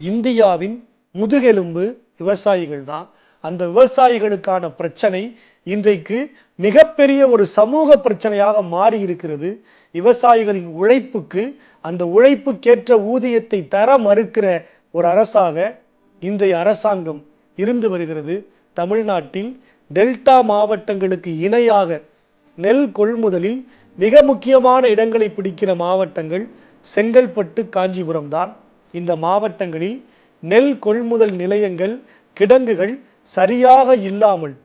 இந்தியாவின் முதுகெலும்பு விவசாயிகள் தான். அந்த விவசாயிகளுக்கான பிரச்சனை இன்றைக்கு மிகப்பெரிய ஒரு சமூக பிரச்சனையாக மாறி இருக்கிறது. விவசாயிகளின் உழைப்புக்கு அந்த உழைப்புக்கேற்ற ஊதியத்தை தர மறுக்கிற ஒரு அரசாக இன்றைய அரசாங்கம் இருந்து வருகிறது. தமிழ்நாட்டில் டெல்டா மாவட்டங்களுக்கு இணையாக நெல் கொள்முதலில் மிக முக்கியமான இடங்களை பிடிக்கிற மாவட்டங்கள் செங்கல்பட்டு, காஞ்சிபுரம் தான். இந்த மாவட்டங்களில் நெல் கொள்முதல் நிலையங்கள், கிடங்குகள் சரியாக இல்லாமல்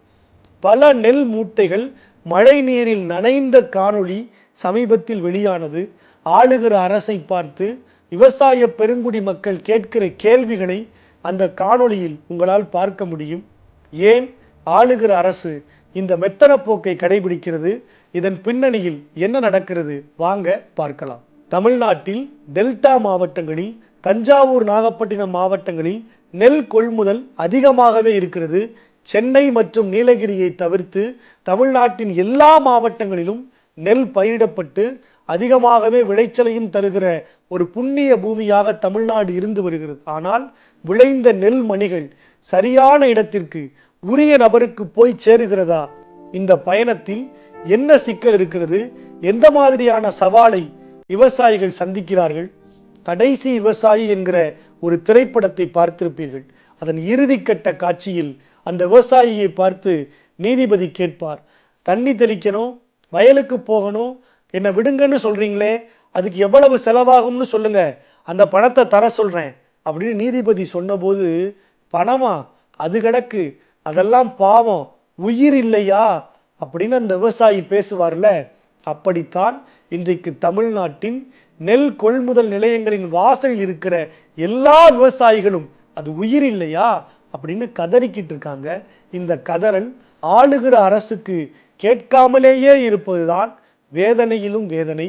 பல நெல் மூட்டைகள் மழை நீரில் நனைந்த காணொளி சமீபத்தில் வெளியானது. ஆளுகிற அரசை பார்த்து விவசாய பெருங்குடி மக்கள் கேட்கிற கேள்விகளை அந்த காணொளியில் உங்களால் பார்க்க முடியும். ஏன் ஆளுகிற அரசு இந்த மெத்தன போக்கை கடைபிடிக்கிறது? இதன் பின்னணியில் என்ன நடக்கிறது? வாங்க பார்க்கலாம். தமிழ்நாட்டில் டெல்டா மாவட்டங்களில், தஞ்சாவூர், நாகப்பட்டினம் மாவட்டங்களில் நெல் கொள்முதல் அதிகமாகவே இருக்கிறது. சென்னை மற்றும் நீலகிரியை தவிர்த்து தமிழ்நாட்டின் எல்லா மாவட்டங்களிலும் நெல் பயிரிடப்பட்டு அதிகமாகவே விளைச்சலையும் தருகிற ஒரு புண்ணிய பூமியாக தமிழ்நாடு இருந்து வருகிறது. ஆனால் விளைந்த நெல் மணிகள் சரியான இடத்திற்கு உரிய நபருக்கு போய் சேருகிறதா? இந்த பயணத்தில் என்ன சிக்கல் இருக்கிறது? எந்த மாதிரியான சவாலை விவசாயிகள் சந்திக்கிறார்கள்? கடைசி விவசாயி என்கிற ஒரு திரைப்படத்தை பார்த்திருப்பீர்கள். அதன் இறுதிக்கட்ட காட்சியில் அந்த விவசாயியை பார்த்து நீதிபதி கேட்பார், தண்ணி தெளிக்கணும், வயலுக்கு போகணும், என்னை விடுங்கன்னு சொல்றீங்களே, அதுக்கு எவ்வளவு செலவாகும்னு சொல்லுங்க, அந்த பணத்தை தர சொல்றேன் அப்படின்னு நீதிபதி சொன்னபோது, பணமா? அது கிடக்கு, அதெல்லாம் பாவம், உயிர் இல்லையா அப்படின்னு அந்த விவசாயி பேசுவார்ல. அப்படித்தான் இன்றைக்கு தமிழ்நாட்டின் நெல் கொள்முதல் நிலையங்களின் வாசல் இருக்கிற எல்லா விவசாயிகளும் அது உயிர் இல்லையா அப்படின்னு கதறிக்கிட்டு இருக்காங்க. இந்த கதறல் ஆளுகிற அரசுக்கு கேட்காமலேயே இருப்பதுதான் வேதனையிலும் வேதனை.